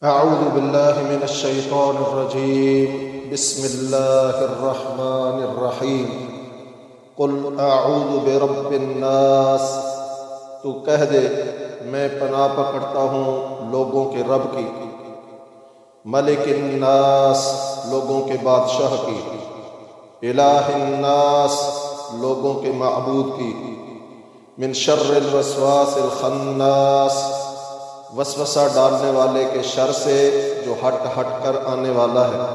اعوذ باللہ من الشیطان الرجیم بسم اللہ الرحمن الرحیم قل اعوذ برب الناس، تو کہہ دے میں پناہ پکڑتا ہوں لوگوں کے رب کی، ملک الناس لوگوں کے بادشاہ کی، الہ الناس لوگوں کے معبود کی، من شر الوسواس الخناس وسوسہ ڈالنے والے کے شر سے جو ہٹ کر آنے والا ہے،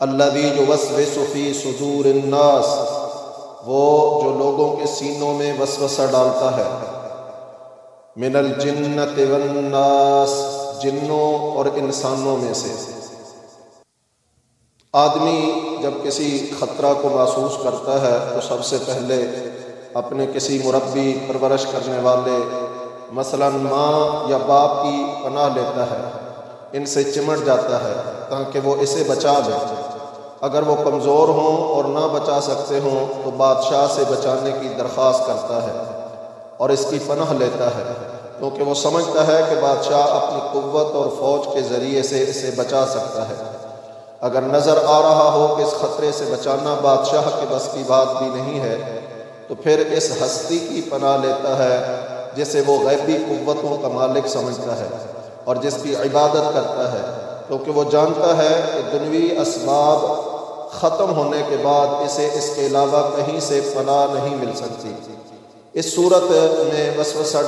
الذی یوسوس فی صدور الناس وہ جو لوگوں کے سینوں میں وسوسہ ڈالتا ہے، من الجنۃ والناس جنوں اور انسانوں میں سے۔ آدمی جب کسی خطرہ کو محسوس کرتا ہے تو سب سے پہلے اپنے کسی مربی پرورش کرنے والے مثلا ماں یا باپ کی پناہ لیتا ہے، ان سے چمٹ جاتا ہے تاکہ وہ اسے بچا لے۔ اگر وہ کمزور ہوں اور نہ بچا سکتے ہوں تو بادشاہ سے بچانے کی درخواست کرتا ہے اور اس کی پناہ لیتا ہے، کیونکہ وہ سمجھتا ہے کہ بادشاہ اپنی قوت اور فوج کے ذریعے سے اسے بچا سکتا ہے۔ اگر نظر آ رہا ہو کہ اس خطرے سے بچانا بادشاہ کے بس کی بات بھی نہیں ہے تو پھر اس ہستی کی پناہ لیتا ہے جسے وہ غیبی قوتوں کا مالک سمجھتا ہے اور جس کی عبادت کرتا ہے، کیونکہ وہ جانتا ہے کہ دنیوی اسباب ختم ہونے کے بعد اسے اس کے علاوہ کہیں سے پناہ نہیں مل سکتی۔ اس صورت میں وسوسہ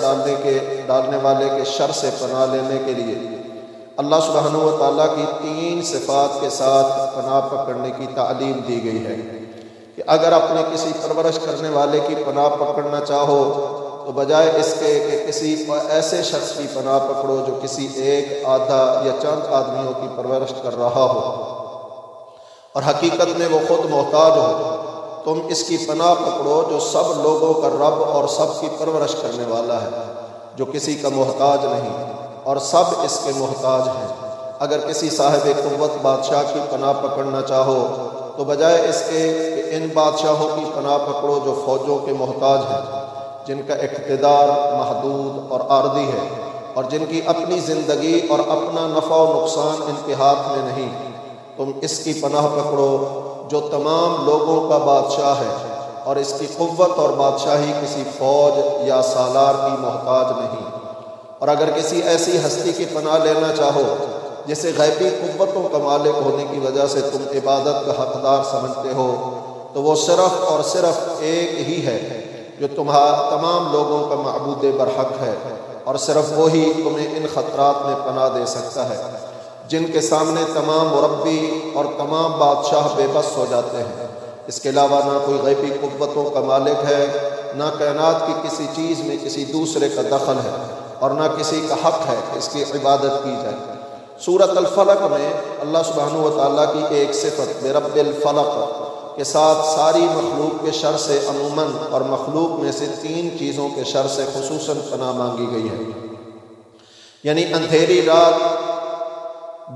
ڈالنے والے کے شر سے پناہ لینے کے لیے اللہ سبحانہ و تعالیٰ کی 3 صفات کے ساتھ پناہ پکڑنے کی تعلیم دی گئی ہے کہ اگر اپنے کسی پرورش کرنے والے کی پناہ پکڑنا چاہو تو بجائے اس کے کہ کسی ایسے شخص کی پناہ پکڑو جو کسی ایک آدھا یا چند آدمیوں کی پرورش کر رہا ہو اور حقیقت میں وہ خود محتاج ہو، تم اس کی پناہ پکڑو جو سب لوگوں کا رب اور سب کی پرورش کرنے والا ہے، جو کسی کا محتاج نہیں اور سب اس کے محتاج ہیں۔ اگر کسی صاحب قوت بادشاہ کی پناہ پکڑنا چاہو تو بجائے اس کے کہ ان بادشاہوں کی پناہ پکڑو جو فوجوں کے محتاج ہیں، جن کا اقتدار محدود اور عارضی ہے اور جن کی اپنی زندگی اور اپنا نفع و نقصان ان کے ہاتھ میں نہیں، تم اس کی پناہ پکڑو جو تمام لوگوں کا بادشاہ ہے اور اس کی قوت اور بادشاہی کسی فوج یا سالار کی محتاج نہیں۔ اور اگر کسی ایسی ہستی کی پناہ لینا چاہو جسے غیبی قوتوں کا مالک ہونے کی وجہ سے تم عبادت کا حقدار سمجھتے ہو تو وہ صرف اور صرف ایک ہی ہے جو تمام لوگوں کا معبود برحق ہے، اور صرف وہی تمہیں ان خطرات میں پناہ دے سکتا ہے جن کے سامنے تمام مربی اور تمام بادشاہ بے بس ہو جاتے ہیں۔ اس کے علاوہ نہ کوئی غیبی قوتوں کا مالک ہے، نہ کائنات کی کسی چیز میں کسی دوسرے کا دخل ہے اور نہ کسی کا حق ہے کہ اس کی عبادت کی جائے۔ سورۃ الفلق میں اللہ سبحانہ و تعالیٰ کی ایک صفت برب الفلق کے ساتھ ساری مخلوق کے شر سے عموماً اور مخلوق میں سے 3 چیزوں کے شر سے خصوصاً پناہ مانگی گئی ہے، یعنی اندھیری رات،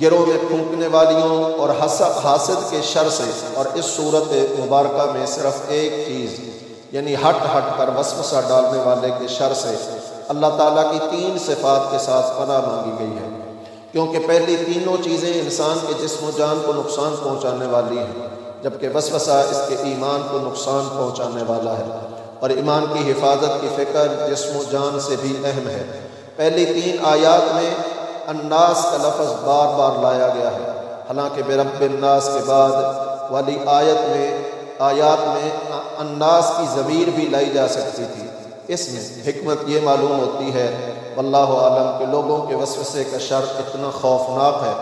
گروں میں پھونکنے والیوں اور حاسد کے شر سے، اور اس صورت مبارکہ میں صرف ایک چیز یعنی ہٹ کر وسوسہ ڈالنے والے کے شر سے اللہ تعالیٰ کی 3 صفات کے ساتھ پناہ مانگی گئی ہے، کیونکہ پہلی تینوں چیزیں انسان کے جسم و جان کو نقصان پہنچانے والی ہیں، جبکہ وسوسہ اس کے ایمان کو نقصان پہنچانے والا ہے، اور ایمان کی حفاظت کی فکر جسم و جان سے بھی اہم ہے۔ پہلی 3 آیات میں الناس کا لفظ بار بار لایا گیا ہے، حالانکہ برب الناس کے بعد والی آیات میں الناس کی ضمیر بھی لائی جا سکتی تھی۔ اس میں حکمت یہ معلوم ہوتی ہے واللہ عالم کہ لوگوں کے وسوسے کا شر اتنا خوفناک ہے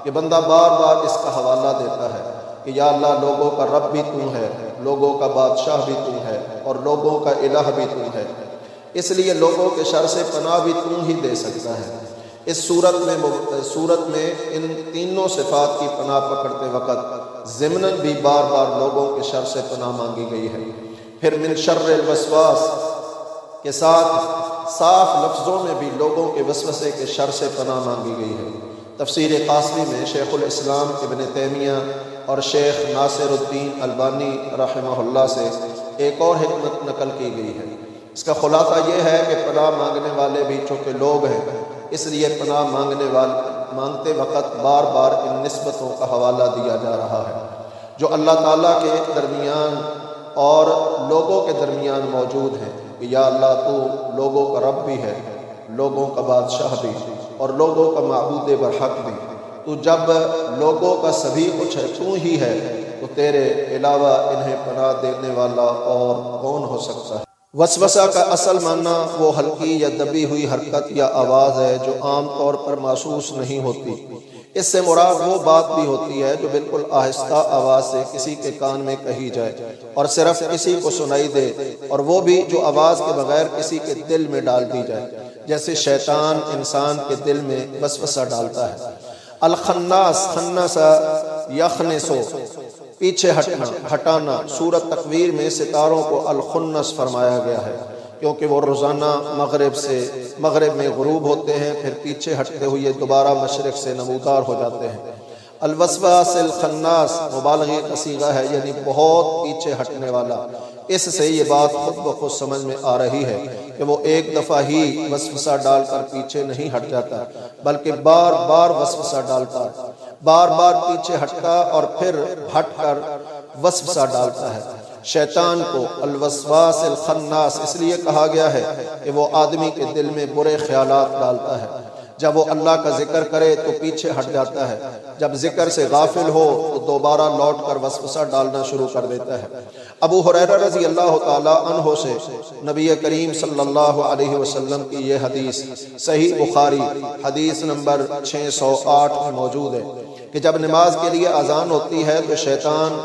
کہ بندہ بار بار اس کا حوالہ دیتا ہے کہ یا اللہ لوگوں کا رب بھی تو ہے، لوگوں کا بادشاہ بھی تو ہے اور لوگوں کا الہ بھی تو ہے، اس لیے لوگوں کے شر سے پناہ بھی تو ہی دے سکتا ہے۔ اس صورت میں ان تینوں صفات کی پناہ پکڑتے وقت ضمناً بھی بار بار لوگوں کے شر سے پناہ مانگی گئی ہے۔ پھر من شر الوسواس کے ساتھ صاف لفظوں میں بھی لوگوں کے وسوسے کے شر سے پناہ مانگی گئی ہے۔ تفسیر قاسمی میں شیخ الاسلام ابن تیمیہ اور شیخ ناصر الدین البانی رحمہ اللہ سے ایک اور حکمت نقل کی گئی ہے۔ اس کا خلاصہ یہ ہے کہ پناہ مانگنے والے بھی چونکہ لوگ ہیں اس لیے پناہ مانگتے وقت بار بار ان نسبتوں کا حوالہ دیا جا رہا ہے جو اللہ تعالیٰ کے درمیان اور لوگوں کے درمیان موجود ہیں کہ یا اللہ تو لوگوں کا رب بھی ہے، لوگوں کا بادشاہ بھی اور لوگوں کا معبود برحق بھی۔ تو جب لوگوں کا سبھی کچھ ہے، تو ہی ہے، تو تیرے علاوہ انہیں پناہ دینے والا اور کون ہو سکتا ہے؟ وسوسہ کا اصل معنی وہ ہلکی یا دبی ہوئی حرکت یا آواز ہے جو عام طور پر محسوس نہیں ہوتی۔ اس سے مراد وہ بات بھی ہوتی ہے جو بالکل آہستہ آواز سے کسی کے کان میں کہی جائے اور صرف کسی کو سنائی دے، اور وہ بھی جو آواز کے بغیر کسی کے دل میں ڈال دی جائے، جیسے شیطان انسان کے دل میں وسوسہ ڈالتا ہے۔ الخناس، خنس یخنسو، پیچھے ہٹانا۔ سورۃ تکویر میں ستاروں کو الخنس فرمایا گیا ہے کیونکہ وہ روزانہ مغرب میں غروب ہوتے ہیں، پھر پیچھے ہٹتے ہوئے دوبارہ مشرق سے نمودار ہو جاتے ہیں۔ الوسواس الخناس مبالغے کا صیغہ ہے، یعنی بہت پیچھے ہٹنے والا۔ اس سے یہ بات خود بخود سمجھ میں آ رہی ہے کہ وہ ایک دفعہ ہی وسوسہ ڈال کر پیچھے نہیں ہٹ جاتا، بلکہ بار بار وسوسہ ڈالتا ہے، بار بار پیچھے ہٹتا اور پھر ہٹ کر وسوسہ ڈالتا ہے۔ شیطان کو الوسواس الخناس اس لیے کہا گیا ہے کہ وہ آدمی کے دل میں برے خیالات ڈالتا ہے۔ جب وہ اللہ کا ذکر کرے تو پیچھے ہٹ جاتا ہے، جب ذکر سے غافل ہو تو دوبارہ لوٹ کر وسوسہ ڈالنا شروع کر دیتا ہے۔ ابو ہریرہ رضی اللہ تعالی عنہ سے نبی کریم صلی اللہ علیہ وسلم کی یہ حدیث صحیح بخاری حدیث نمبر 608 میں موجود ہے کہ جب نماز کے لیے اذان ہوتی ہے تو شیطان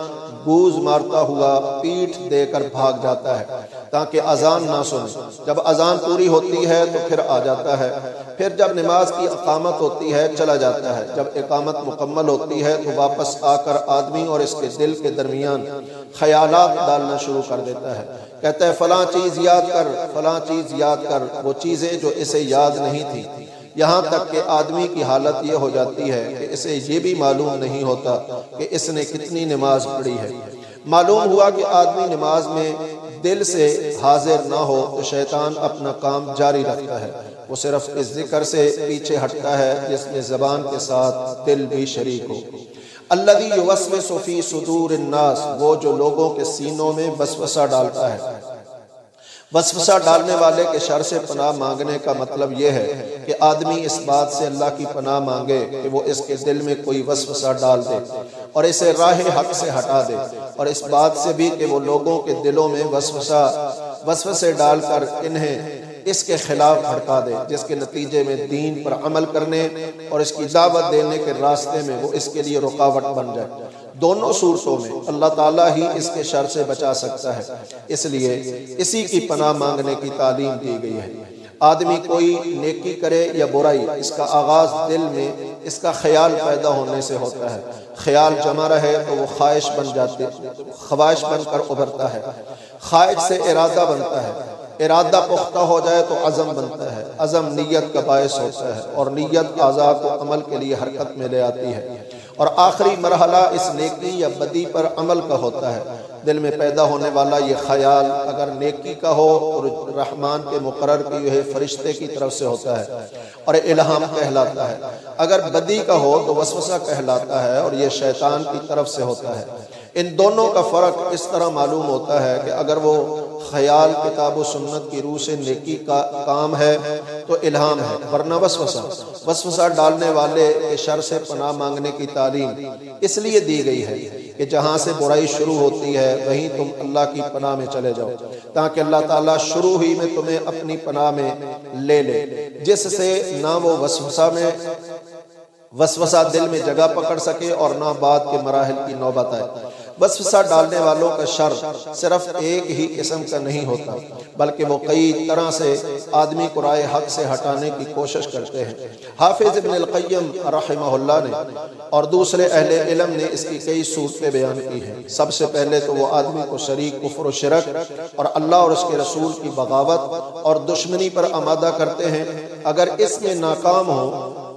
گوز مارتا ہوا پیٹھ دے کر بھاگ جاتا ہے تاکہ اذان نہ سنے۔ جب اذان پوری ہوتی ہے تو پھر آ جاتا ہے، پھر جب نماز کی اقامت ہوتی ہے چلا جاتا ہے۔ جب اقامت مکمل ہوتی ہے تو واپس آ کر آدمی اور اس کے دل کے درمیان خیالات ڈالنا شروع کر دیتا ہے۔ کہتا ہے فلاں چیز یاد کر، فلاں چیز یاد کر، وہ چیزیں جو اسے یاد نہیں تھی، یہاں تک کہ آدمی کی حالت یہ ہو جاتی ہے کہ اسے یہ بھی معلوم نہیں ہوتا کہ اس نے کتنی نماز پڑھی ہے۔ معلوم ہوا کہ آدمی نماز میں دل سے حاضر نہ ہو تو شیطان اپنا کام جاری رکھتا ہے، وہ صرف اس ذکر سے پیچھے ہٹتا ہے جس میں زبان کے ساتھ دل بھی شریک ہو۔ الذی یوسوس فی صدور الناس، وہ جو لوگوں کے سینوں میں وسوسہ ڈالتا ہے۔ وسوسہ ڈالنے والے کے شر سے پناہ مانگنے کا مطلب یہ ہے کہ آدمی اس بات سے اللہ کی پناہ مانگے کہ وہ اس کے دل میں کوئی وسوسہ ڈال دے اور اسے راہ حق سے ہٹا دے، اور اس بات سے بھی کہ وہ لوگوں کے دلوں میں وسوسے ڈال کر انہیں اس کے خلاف بھڑکا دے، جس کے نتیجے میں دین پر عمل کرنے اور اس کی دعوت دینے کے راستے میں وہ اس کے لیے رکاوٹ بن جائے۔ دونوں صورتوں میں اللہ تعالیٰ ہی اس کے شر سے بچا سکتا ہے، اس لیے اسی کی پناہ مانگنے کی تعلیم دی گئی ہے۔ آدمی کوئی نیکی کرے یا برائی، اس کا آغاز دل میں اس کا خیال پیدا ہونے سے ہوتا ہے۔ خیال جمع رہے تو وہ خواہش بن کر ابھرتا ہے، خواہش سے ارادہ بنتا ہے، ارادہ پختہ ہو جائے تو عزم بنتا ہے، عزم نیت کا باعث ہوتا ہے، اور نیت اعضاء کو عمل کے لیے حرکت میں لے آتی ہے، اور آخری مرحلہ اس نیکی یا بدی پر عمل کا ہوتا ہے۔ دل میں پیدا ہونے والا یہ خیال اگر نیکی کا ہو تو رحمان کے مقرر کیے ہوئے فرشتے کی طرف سے ہوتا ہے اور الہام کہلاتا ہے، اگر بدی کا ہو تو وسوسہ کہلاتا ہے اور یہ شیطان کی طرف سے ہوتا ہے۔ ان دونوں کا فرق اس طرح معلوم ہوتا ہے کہ اگر وہ خیال کتاب و سنت کی روح سے نیکی کا کام ہے تو الہام ہے، ورنہ وسوسہ ڈالنے والے کے شر سے پناہ مانگنے کی تعلیم اس لیے دی گئی ہے کہ جہاں سے برائی شروع ہوتی ہے وہیں تم اللہ کی پناہ میں چلے جاؤ، تاکہ اللہ تعالیٰ شروع ہی میں تمہیں اپنی پناہ میں لے لے، جس سے نہ وہ وسوسہ دل میں جگہ پکڑ سکے اور نہ بعد کے مراحل کی نوبت آئے۔ وسوسہ ڈالنے والوں کا شر صرف ایک ہی قسم کا نہیں ہوتا، بلکہ وہ کئی طرح سے آدمی کو رائے حق سے ہٹانے کی کوشش کرتے ہیں۔ حافظ ابن القیم رحمہ اللہ نے اور دوسرے اہل علم نے اس کی کئی صورتیں بیان کی ہیں۔ سب سے پہلے تو وہ آدمی کو شریک کفر و شرک اور اللہ اور اس کے رسول کی بغاوت اور دشمنی پر آمادہ کرتے ہیں۔ اگر اس میں ناکام ہو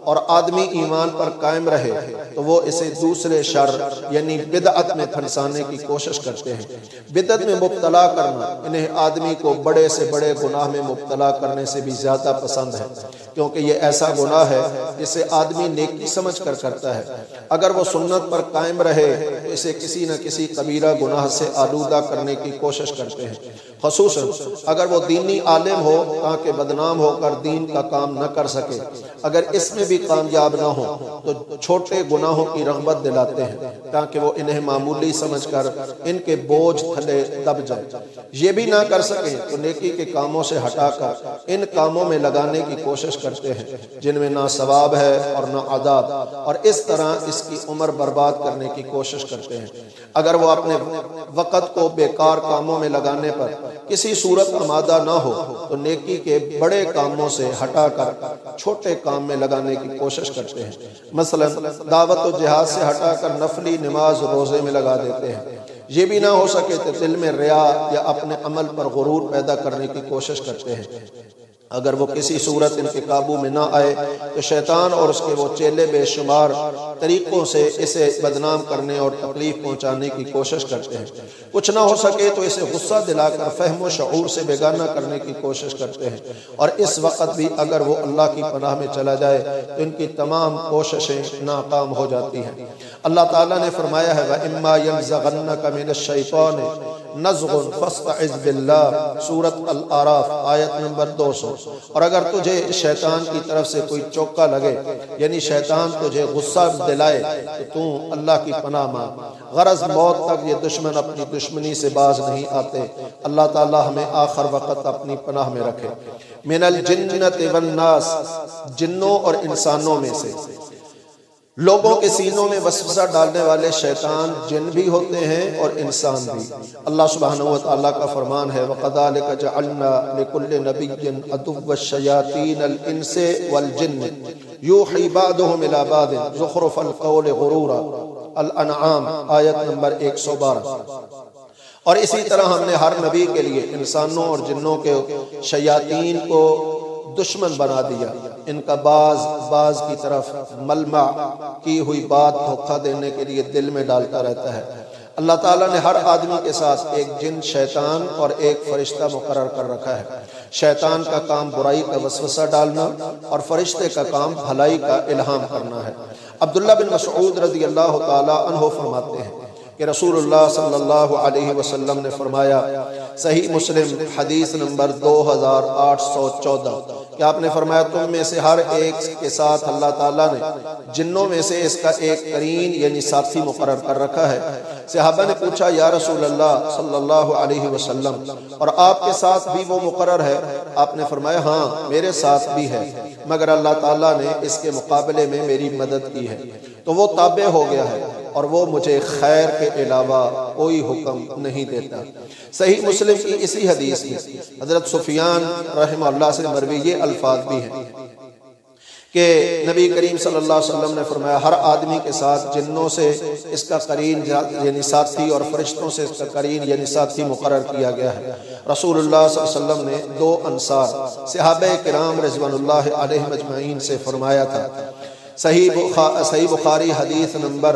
اور آدمی ایمان پر قائم رہے تو وہ اسے دوسرے شر یعنی بدعت میں پھنسانے کی کوشش کرتے ہیں۔ بدعت میں مبتلا کرنا انہیں آدمی کو بڑے سے بڑے گناہ میں مبتلا کرنے سے بھی زیادہ پسند ہے، کیونکہ یہ ایسا گناہ ہے جسے آدمی نیکی سمجھ کر کرتا ہے۔ اگر وہ سنت پر قائم رہے تو اسے کسی نہ کسی کبیرہ گناہ سے آلودہ کرنے کی کوشش کرتے ہیں، خصوصاً اگر وہ دینی عالم ہو تاکہ بدنام ہو کر دین کا کام نہ کر سکے۔ اگر اس میں بھی کامیاب نہ ہو تو چھوٹے گناہوں کی رغبت دلاتے ہیں تاکہ وہ انہیں معمولی سمجھ کر ان کے بوجھ تھلے دب جائے۔ یہ بھی نہ کر سکیں تو نیکی کے کاموں سے ہٹا کر ان کاموں میں لگانے کی کوشش کرتے ہیں جن میں نہ ثواب ہے اور نہ عذاب، اور اس طرح اس کی عمر برباد کرنے کی کوشش کرتے ہیں۔ اگر وہ اپنے وقت کو بیکار کاموں میں لگانے پر کسی صورت آمادہ نہ ہو تو نیکی کے بڑے کاموں سے ہٹا کر چھوٹے کام میں لگانے کی کوشش کرتے ہیں۔ مثلا دعوت و جہاد سے ہٹا کر نفلی نماز روزے میں لگا دیتے ہیں۔ یہ بھی نہ ہو سکے تو دل میں ریا یا اپنے عمل پر غرور پیدا کرنے کی کوشش کرتے ہیں۔ اگر وہ کسی صورت ان کے قابو میں نہ آئے تو شیطان اور اس کے وہ چیلے بے شمار طریقوں سے اسے بدنام کرنے اور تکلیف پہنچانے کی کوشش کرتے ہیں۔ کچھ نہ ہو سکے تو اسے غصہ دلا کر فہم و شعور سے بیگانہ کرنے کی کوشش کرتے ہیں، اور اس وقت بھی اگر وہ اللہ کی پناہ میں چلا جائے تو ان کی تمام کوششیں ناکام ہو جاتی ہیں۔ اللہ تعالیٰ نے فرمایا ہے وَإِمَّا يَنزَغَنَّكَ مِنَ الشَّيْطَانِ نزغ فاستعذ باللہ، سورۃ الاعراف آیت نمبر 200۔ اور اگر تجھے شیطان کی طرف سے کوئی چوکا لگے یعنی شیطان تجھے غصہ دلائے تو اللہ کی پناہ مانگ۔ غرض موت تک یہ دشمن اپنی دشمنی سے باز نہیں آتے۔ اللہ تعالی ہمیں آخر وقت اپنی پناہ میں رکھے۔ من الجنۃ والناس، جنوں اور انسانوں میں سے لوگوں کے سینوں میں وسوسہ ڈالنے والے شیطان جن بھی ہوتے ہیں اور انسان بھی۔ اللہ سبحانہ وتعالیٰ کا فرمان ہے وَقَذَلِكَ جَعَلْنَا لِكُلِّ نَبِيٍّ عَدُوًّا الشَّيَاطِينَ الْإِنسِ وَالْجِنِّ يُوحِي بَعْضُهُمْ إِلَىٰ بَعْضٍ زُخْرُفَ الْقَوْلِ غُرُورًا، الانعام آیت نمبر 112۔ اور اسی طرح ہم نے ہر نبی کے لیے انسانوں اور جنوں کے شیاطین کو دشمن بنا دیا، ان کا بعض کی طرف ملمع کی ہوئی بات دھوکہ دینے کے لیے دل میں ڈالتا رہتا ہے۔ اللہ تعالیٰ نے ہر آدمی کے ساتھ ایک جن شیطان اور ایک فرشتہ مقرر کر رکھا ہے۔ شیطان کا کام برائی کا وسوسہ ڈالنا اور فرشتے کا کام بھلائی کا الہام کرنا ہے۔ عبداللہ بن مسعود رضی اللہ تعالیٰ عنہ فرماتے ہیں کہ رسول اللہ صلی اللہ علیہ وسلم نے فرمایا، صحیح مسلم حدیث نمبر 2814، کہ آپ نے فرمایا تم میں سے ہر ایک کے ساتھ اللہ تعالیٰ نے جنوں میں سے اس کا ایک قرین یعنی ساتھی مقرر کر رکھا ہے۔ صحابہ نے پوچھا یا رسول اللہ صلی اللہ علیہ وسلم، اور آپ کے ساتھ بھی وہ مقرر ہے؟ آپ نے فرمایا ہاں میرے ساتھ بھی ہے، مگر اللہ تعالیٰ نے اس کے مقابلے میں میری مدد کی ہے، تو وہ تابع ہو گیا ہے اور وہ مجھے خیر کے علاوہ کوئی حکم نہیں دیتا۔ صحیح مسلم کی اسی حدیث میں حضرت سفیان رحمہ اللہ سے مروی یہ الفاظ بھی ہیں کہ نبی کریم صلی اللہ علیہ وسلم نے فرمایا ہر آدمی کے ساتھ جنوں سے اس کا قرین یعنی ساتھی اور فرشتوں سے اس کا قرین یعنی ساتھی مقرر کیا گیا ہے۔ رسول اللہ صلی اللہ علیہ وسلم نے دو انصار صحابہ کرام رضوان اللہ علیہم اجمعین سے فرمایا تھا، صحیح بخاری حدیث نمبر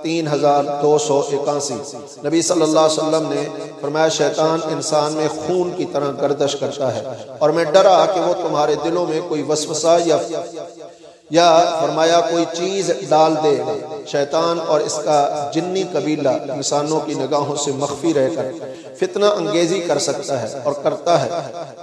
3281، نبی صلی اللہ علیہ وسلم نے فرمایا شیطان انسان میں خون کی طرح گردش کرتا ہے اور میں ڈرا کہ وہ تمہارے دلوں میں کوئی وسوسہ یا فرمایا کوئی چیز ڈال دے۔ شیطان اور اس کا جنی قبیلہ انسانوں کی نگاہوں سے مخفی رہ کر فتنہ انگیزی کر سکتا ہے اور کرتا ہے۔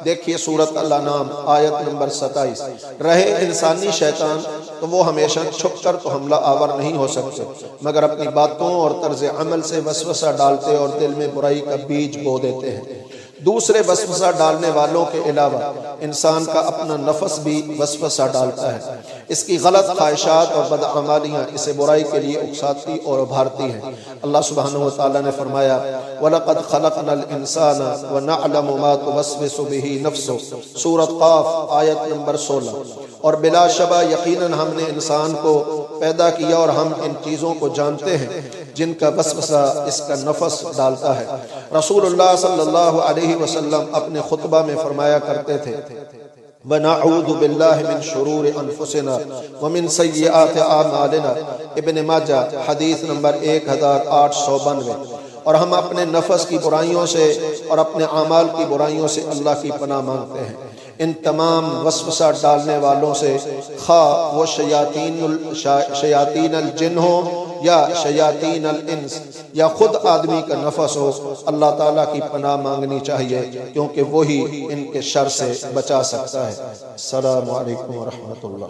دیکھیے سورۃ الانعام آیت نمبر 27، رہے انسانی شیطان تو وہ ہمیشہ چھپ کر تو حملہ آور نہیں ہو سکتے، مگر اپنی باتوں اور طرز عمل سے وسوسہ ڈالتے اور دل میں برائی کا بیج بو دیتے ہیں۔ دوسرے وسوسہ ڈالنے والوں کے علاوہ انسان کا اپنا نفس بھی وسوسہ ڈالتا ہے، اس کی غلط خواہشات اور بدعمالیاں اسے برائی کے لیے اکساتی اور ابھارتی ہیں۔ اللہ سبحانہ وتعالیٰ نے فرمایا وَلَقَدْ خَلَقْنَا الْإِنسَانَ وَنَعْلَمُ مَا تُوَسْوِسُ بِهِ نَفْسُهُ، سورۃ قاف آیت نمبر 16۔ اور بلا شبہ یقیناً ہم نے انسان کو پیدا کیا اور ہم ان چیزوں کو جانتے ہیں جن کا وسوسہ اس کا نفس ڈالتا ہے۔ رسول اللہ صلی اللہ علیہ وسلم اپنے خطبہ میں فرمایا کرتے تھے وَنَعُوذُ بِاللَّهِ مِن شُرُورِ أَنفُسِنَا وَمِن سَيِّئَاتِ أَعْمَالِنَا۔ ابن ماجہ حدیث نمبر 1892۔ اور ہم اپنے نفس کی برائیوں سے اور اپنے اعمال کی برائیوں سے اللہ کی پناہ مانگتے ہیں، ان تمام وسوسہ ڈالنے والوں سے، خواہ وہ شیاطین الجن ہو یا شیاطین الانس یا خود آدمی کا نفس ہو، اللہ تعالیٰ کی پناہ مانگنی چاہیے، کیونکہ وہی ان کے شر سے بچا سکتا ہے۔ السلام علیکم ورحمۃ اللہ۔